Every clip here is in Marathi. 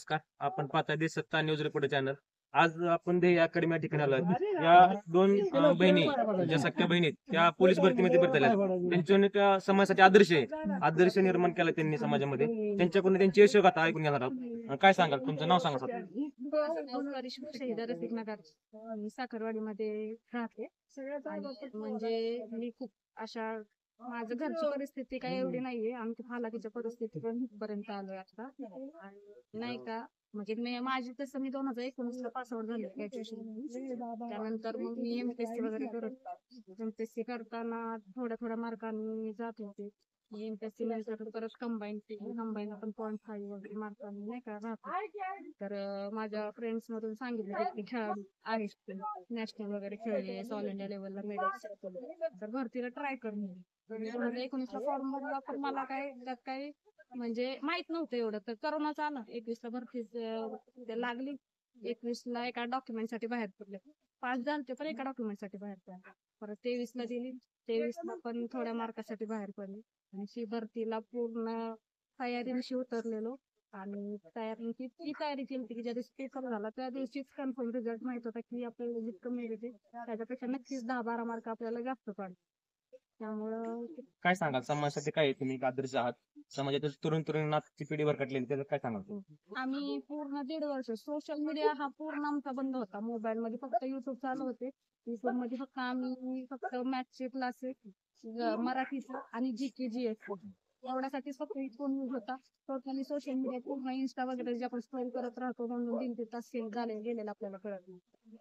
नमस्कार. आपण पाहता देशसत्ता न्यूज रिपोर्टर चॅनल. आज आपण ध्येय अकॅडमी या ठिकाणी आलो. या दोन बहिणी ज्या सख्या बहिणी आहेत, त्या पोलीस भरतीमध्ये भरलेल्या आहेत. त्यांच्याने त्या समाजासाठी आदर्श निर्माण केला त्यांनी समाजामध्ये. त्यांच्याकडून त्यांची यशोगाथा ऐकून घेणार आहोत. काय सांगाल, तुमचं नाव सांगा सर. करिश्मा शहीद रसिकनगर साखरवाडीमध्ये राहते. म्हणजे मी खूप अशा माझं घरची परिस्थिती काही एवढी नाहीये. आमची हालाकीच्या परिस्थिती पण इथपर्यंत आलोय आता. आणि नाही का म्हणजे माझी तसं मी 2019 ला पासआउट झाले ग्रॅज्युएशन. त्यानंतर मग मी एमपीएससी वगैरे करत एमपीएससी करताना थोड्या मार्कांनी जात होते. एमपीएससी नंतर परत कंबाईन पण 0.5 वगैरे मार्कांनी नाही का राहतो. तर माझ्या फ्रेंड्स मधून सांगितलं की खेळाडू आहेत, नॅशनल वगैरे खेळले, ऑल इंडिया लेवलला मेडल, तर भरतीला ट्राय करणे. 2019 ला फॉर्म भरला, पण मला त्यात काही म्हणजे माहित नव्हतं एवढं. तर करोनाच आला. 21 ला भरती लागली. 21 ला एका डॉक्युमेंट साठी बाहेर पडले. पास झाले पण एका डॉक्युमेंट साठी बाहेर पडले. परत 23 ला दिली. 23 ला पण थोड्या मार्कासाठी बाहेर पडले. आणि ती भरतीला पूर्ण तयारीनिशी उतरलेलो. आणि ती तयारी केली की ज्या दिवशी पेपर झाला त्या दिवशीच कन्फर्म रिझल्ट माहित होता की आपल्याला जितकं मिळते त्याच्यापेक्षा नक्कीच 10-12 मार्क आपल्याला जास्त पडले. त्यामुळं काय सांगाल, समाजासाठी काय तुम्ही एक आदर्श आहात. समाजातील तरुणाची पिढी भरकटलेली, त्याचं काय सांगाल. आम्ही पूर्ण 1.5 वर्ष सोशल मीडिया हा पूर्ण आमचा बंद होता. मोबाईल मध्ये फक्त युट्यूब चालू होते. युट्यूब मध्ये फक्त मॅथ्सचे क्लासेस, मराठीचं आणि जीके जीएस एवढ्यासाठीच फक्त फोन यूज होता. टोटली सोशल मीडिया पूर्ण इंस्टा वगैरे जे आपण स्क्रोल करत राहतो म्हणून 3-3 तास गेलेला आपल्याला कळत नाही.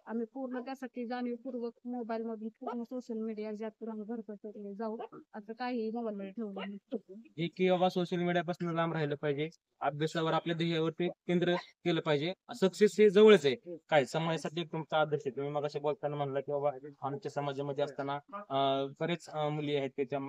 आम्ही पूर्ण त्यासाठी जाणीवपूर्वक मोबाईल मध्ये पूर्ण सोशल मीडिया ज्यातून आम्ही भरतो जाऊ असं काही मोबाईल मध्ये ठेवलं नाही. की बाबा सोशल मीडियापासून लांब राहिलं पाहिजे, अभ्यासावर आपल्या ध्येयावरती केंद्र केलं पाहिजे. सक्सेस हे जवळच आहे. काय समाजासाठी तुमचा आदर्श आहे. तुम्ही मगाशी बोलताना म्हणला की बाबा आमच्या समाजामध्ये असताना बरेच मुली आहेत त्याच्या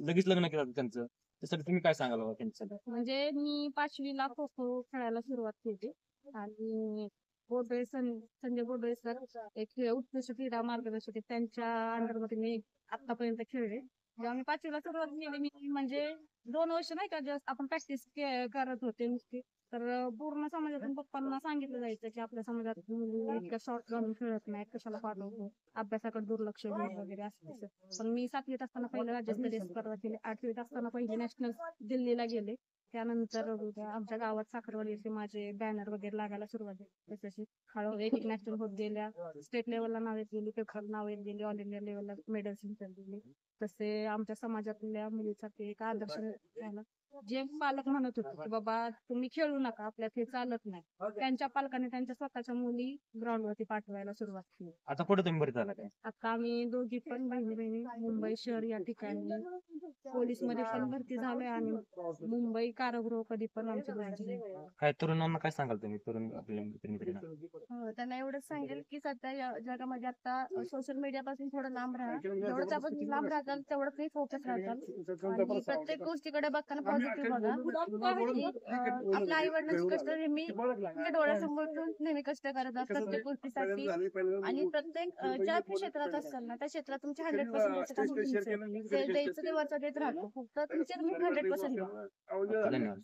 लगेच लग्न केलं त्यांचं. त्यासाठी तुम्ही काय सांगाल बाबा त्यांच्यासाठी. म्हणजे मी 5वी ला खो खो खेळायला सुरुवात केली. आणि संजय बोडवे सर एक उत्कृष्ट क्रीडा मार्गदर्शक त्यांच्या अंडरमध्ये मी आतापर्यंत खेळले. जेव्हा मी 5वी ला सुरुवात केली मी म्हणजे 2 वर्ष नाही का जस्ट आपण प्रॅक्टिस करत होते नुसती. तर पूर्ण समाजातून पप्पांना सांगितलं जायचं की आपल्या समाजात मुली इतक्या शॉर्ट घालून खेळत नाहीत, कशाला पाठवतो, अभ्यासाकडे दुर्लक्ष होईल वगैरे असं. पण मी 7वीत असताना पहिलं राज्यस्तरीय स्पर्धा केली. 8वीत असताना पहिली नॅशनल दिल्लीला गेले. त्यानंतर आमच्या गावात साखरवाडीचे माझे बॅनर वगैरे लागायला सुरुवात झाली. तशी हळूहळू एक नॅशनल होत गेल्या. स्टेट लेवलला नाव येत गेली, पेपर नाव येत गेली, ऑल इंडिया लेवलला मेडल्स जिंकत गेले. तसे आमच्या समाजातल्या मुलीसाठी एक आदर्श झाला. जे पालक म्हणत होते की बाबा तुम्ही खेळू नका, आपल्यात हे चालत नाही, त्यांच्या पालकांनी त्यांच्या स्वतःच्या मुली ग्राउंड वरती पाठवायला सुरुवात केली. आता कुठे तुम्ही भरती झाला काय. आता आम्ही दोघी पण बहिणी मुंबई शहर या ठिकाणी पोलीस मध्ये पण भरती झालोय. आणि मुंबई कारागृह कधी पण आमची भरती. काय तरुणांना काय सांगाल तुम्ही, तरुण आपल्या मित्रांना. त्यांना एवढंच सांगेल की सध्या या जगामध्ये आता सोशल मीडिया पासून थोडं लांब राहा. जेवढंच आपण लांब राहताल तेवढं तुम्ही फोकस राहताल. आणि प्रत्येक गोष्टीकडे बघताना पॉझिटिव्ह बघा. आपल्या आई वडिलांची कष्ट नेहमी डोळ्यासमोर नेहमी कष्ट करत असतात प्रत्येक गोष्टीसाठी. आणि प्रत्येक ज्या क्षेत्रात असाल ना त्या क्षेत्रात तुमचे 100% द्यायचं ते वरचा देत राहतो. फक्त तुमचे तुम्ही 100% द्या. धन्यवाद.